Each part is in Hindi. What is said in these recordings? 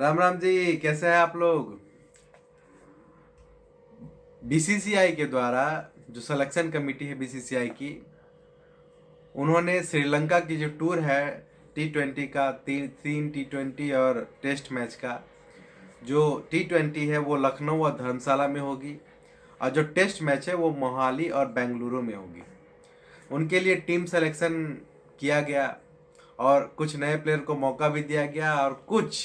राम राम जी, कैसे हैं आप लोग। बीसीसीआई के द्वारा जो सिलेक्शन कमेटी है बीसीसीआई की, उन्होंने श्रीलंका की जो टूर है T20 का, तीन तीन T20 और टेस्ट मैच का, जो T20 है वो लखनऊ और धर्मशाला में होगी और जो टेस्ट मैच है वो मोहाली और बेंगलुरु में होगी। उनके लिए टीम सिलेक्शन किया गया और कुछ नए प्लेयर को मौका भी दिया गया और कुछ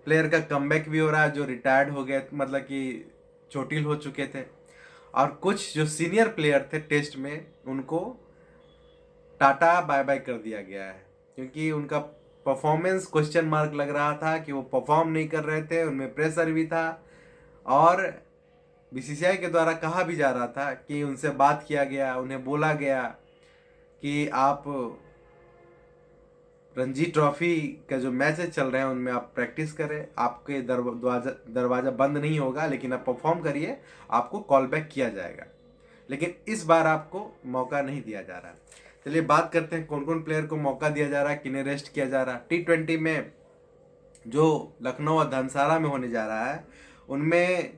प्लेयर का कमबैक भी हो रहा है जो रिटायर्ड हो गए, मतलब कि चोटिल हो चुके थे। और कुछ जो सीनियर प्लेयर थे टेस्ट में, उनको टाटा बाय बाय कर दिया गया है क्योंकि उनका परफॉर्मेंस क्वेश्चन मार्क लग रहा था कि वो परफॉर्म नहीं कर रहे थे, उनमें प्रेशर भी था। और बीसीसीआई के द्वारा कहा भी जा रहा था कि उनसे बात किया गया, उन्हें बोला गया कि आप रणजी ट्रॉफी का जो मैचेस चल रहे हैं उनमें आप प्रैक्टिस करें, आपके दरवाज़ा बंद नहीं होगा, लेकिन आप परफॉर्म करिए, आपको कॉल बैक किया जाएगा। लेकिन इस बार आपको मौका नहीं दिया जा रहा। चलिए बात करते हैं कौन कौन प्लेयर को मौका दिया जा रहा है, किन्हें रेस्ट किया जा रहा है। T20 में जो लखनऊ और धर्मशाला में होने जा रहा है, उनमें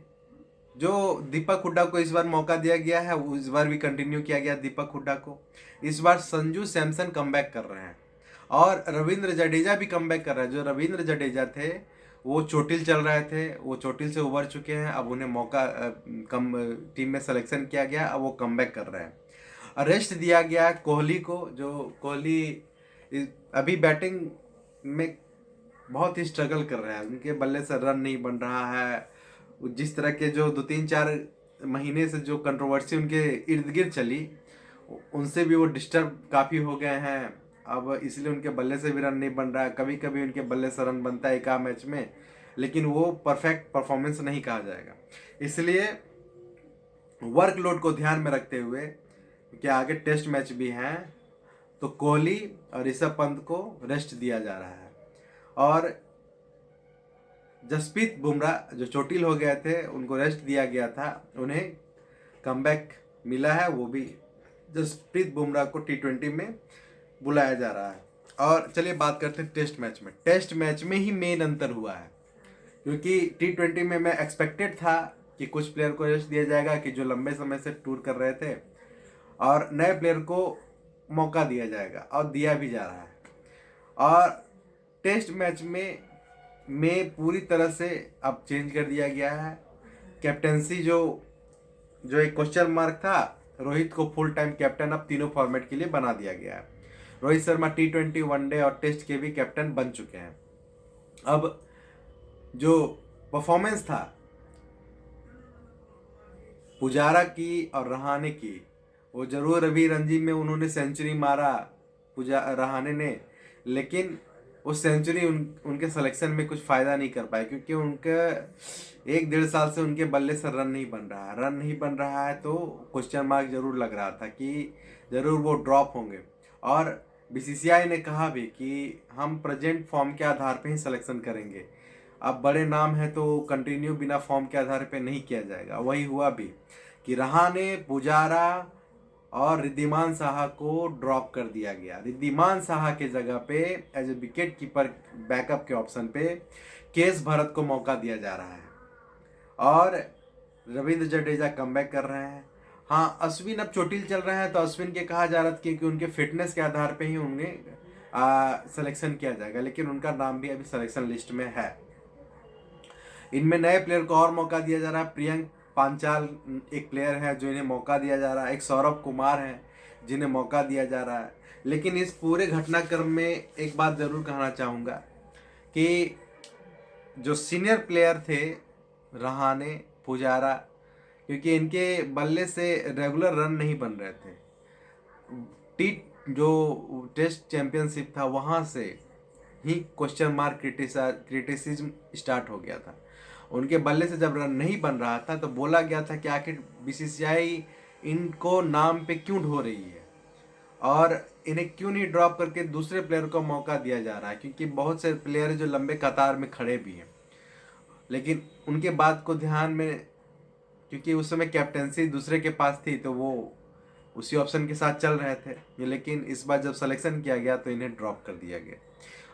जो दीपक हुड्डा को इस बार मौका दिया गया है, वो इस बार भी कंटिन्यू किया गया दीपक हुड्डा को। इस बार संजू सैमसन कमबैक कर रहे हैं और रविंद्र जडेजा भी कमबैक कर रहे हैं। जो रविंद्र जडेजा थे वो चोटिल चल रहे थे, वो चोटिल से उबर चुके हैं, अब उन्हें मौका कम टीम में सिलेक्शन किया गया, अब वो कमबैक कर रहे हैं। रेस्ट दिया गया कोहली को, जो कोहली अभी बैटिंग में बहुत ही स्ट्रगल कर रहे हैं, उनके बल्ले से रन नहीं बन रहा है। जिस तरह के जो 2-3-4 महीने से जो कंट्रोवर्सी उनके इर्द गिर्द चली, उनसे भी वो डिस्टर्ब काफ़ी हो गए हैं। अब इसलिए उनके बल्ले से भी रन नहीं बन रहा है, कभी कभी उनके बल्ले से रन बनता है एक आध मैच में, लेकिन वो परफेक्ट परफॉर्मेंस नहीं कहा जाएगा। इसलिए वर्कलोड को ध्यान में रखते हुए कि आगे टेस्ट मैच भी हैं, तो कोहली और ऋषभ पंत को रेस्ट दिया जा रहा है। और जसप्रीत बुमराह जो चोटिल हो गए थे, उनको रेस्ट दिया गया था, उन्हें कमबैक मिला है। वो भी जसप्रीत बुमराह को T20 में बुलाया जा रहा है। और चलिए बात करते हैं टेस्ट मैच में। टेस्ट मैच में ही मेन अंतर हुआ है, क्योंकि T20 में मैं एक्सपेक्टेड था कि कुछ प्लेयर को रेस्ट दिया जाएगा कि जो लंबे समय से टूर कर रहे थे, और नए प्लेयर को मौका दिया जाएगा, और दिया भी जा रहा है। और टेस्ट मैच में पूरी तरह से अब चेंज कर दिया गया है। कैप्टेंसी जो जो एक क्वेश्चन मार्क था, रोहित को फुल टाइम कैप्टन अब तीनों फॉर्मेट के लिए बना दिया गया है। रोहित शर्मा T20, वनडे और टेस्ट के भी कैप्टन बन चुके हैं। अब जो परफॉर्मेंस था पुजारा की और रहाणे की, वो जरूर अभी रणजी में उन्होंने सेंचुरी मारा रहाणे ने, लेकिन उस सेंचुरी उनके सिलेक्शन में कुछ फ़ायदा नहीं कर पाए, क्योंकि उनका 1-1.5 साल से उनके बल्ले से रन नहीं बन रहा है। तो क्वेश्चन मार्क जरूर लग रहा था कि ज़रूर वो ड्रॉप होंगे। और बीसीसीआई ने कहा भी कि हम प्रेजेंट फॉर्म के आधार पर ही सिलेक्शन करेंगे, अब बड़े नाम है तो कंटिन्यू बिना फॉर्म के आधार पर नहीं किया जाएगा। वही हुआ भी कि रहाणे, पुजारा और रिद्धिमान साहा को ड्रॉप कर दिया गया। रिद्धिमान साहा के जगह पे as a wicket keeper backup के ऑप्शन पे केएस भरत को मौका दिया जा रहा है। और रविंद्र जडेजा कमबैक कर रहे हैं। हाँ, अश्विन अब चोटिल चल रहे हैं, तो अश्विन के कहा जा रहा था कि उनके फिटनेस के आधार पे ही उन्हें सिलेक्शन किया जाएगा, लेकिन उनका नाम भी अभी सिलेक्शन लिस्ट में है। इनमें नए प्लेयर को और मौका दिया जा रहा है। प्रियंक पांचाल एक प्लेयर है जो इन्हें मौका दिया जा रहा है, एक सौरभ कुमार है जिन्हें मौका दिया जा रहा है। लेकिन इस पूरे घटनाक्रम में एक बात ज़रूर कहना चाहूँगा कि जो सीनियर प्लेयर थे रहाणे, पुजारा, क्योंकि इनके बल्ले से रेगुलर रन नहीं बन रहे थे, जो टेस्ट चैंपियनशिप था वहाँ से ही क्वेश्चन मार्क क्रिटिसिज्म स्टार्ट हो गया था। उनके बल्ले से जब रन नहीं बन रहा था तो बोला गया था कि आखिर बीसीसीआई इनको नाम पे क्यों ढो रही है और इन्हें क्यों नहीं ड्रॉप करके दूसरे प्लेयर को मौका दिया जा रहा है, क्योंकि बहुत से प्लेयर जो लंबे कतार में खड़े भी हैं। लेकिन उनके बात को ध्यान में, क्योंकि उस समय कैप्टेंसी दूसरे के पास थी तो वो उसी ऑप्शन के साथ चल रहे थे, लेकिन इस बार जब सिलेक्शन किया गया तो इन्हें ड्रॉप कर दिया गया।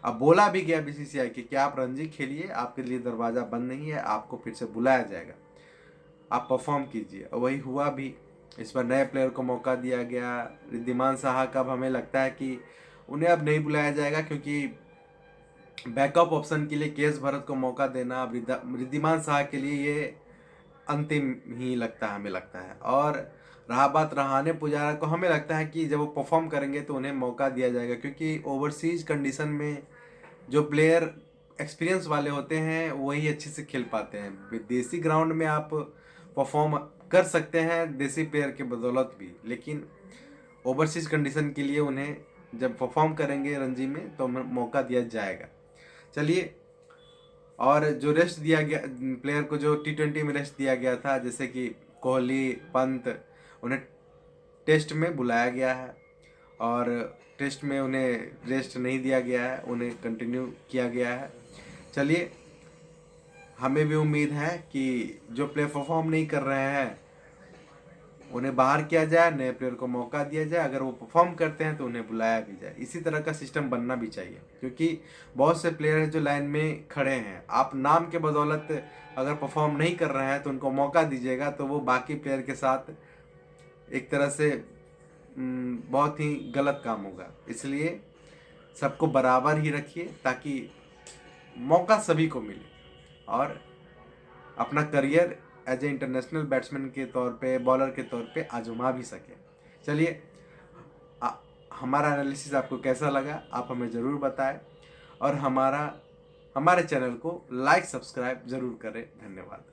अब बोला भी गया बीसीसीआई कि आप रणजी खेलिए, आपके लिए दरवाज़ा बंद नहीं है, आपको फिर से बुलाया जाएगा, आप परफॉर्म कीजिए। और वही हुआ भी। इस पर नए प्लेयर को मौका दिया गया। रिद्धिमान साहा का अब हमें लगता है कि उन्हें अब नहीं बुलाया जाएगा, क्योंकि बैकअप ऑप्शन के लिए केएस भरत को मौका देना अब रिद्धिमान साहा के लिए ये अंतिम ही लगता है, हमें लगता है। और रहा बात रहाने पुजारा को, हमें लगता है कि जब वो परफॉर्म करेंगे तो उन्हें मौका दिया जाएगा, क्योंकि ओवरसीज कंडीशन में जो प्लेयर एक्सपीरियंस वाले होते हैं वही अच्छे से खेल पाते हैं। देसी ग्राउंड में आप परफॉर्म कर सकते हैं देसी प्लेयर के बदौलत भी, लेकिन ओवरसीज कंडीशन के लिए उन्हें जब परफॉर्म करेंगे रणजी में तो मौका दिया जाएगा। चलिए, और जो रेस्ट दिया गया प्लेयर को, जो T20 में रेस्ट दिया गया था, जैसे कि कोहली, पंत, उन्हें टेस्ट में बुलाया गया है और टेस्ट में उन्हें रेस्ट नहीं दिया गया है, उन्हें कंटिन्यू किया गया है। चलिए, हमें भी उम्मीद है कि जो प्लेयर परफॉर्म नहीं कर रहे हैं उन्हें बाहर किया जाए, नए प्लेयर को मौका दिया जाए, अगर वो परफॉर्म करते हैं तो उन्हें बुलाया भी जाए। इसी तरह का सिस्टम बनना भी चाहिए, क्योंकि बहुत से प्लेयर हैं जो लाइन में खड़े हैं, आप नाम के बदौलत अगर परफॉर्म नहीं कर रहे हैं तो उनको मौका दीजिएगा, तो वो बाकी प्लेयर के साथ एक तरह से बहुत ही गलत काम होगा। इसलिए सबको बराबर ही रखिए ताकि मौका सभी को मिले और अपना career as a international batsman के तौर पे, बॉलर के तौर पे आजमा भी सके। चलिए, हमारा एनालिसिस आपको कैसा लगा आप हमें ज़रूर बताएं और हमारे चैनल को लाइक सब्सक्राइब ज़रूर करें। धन्यवाद।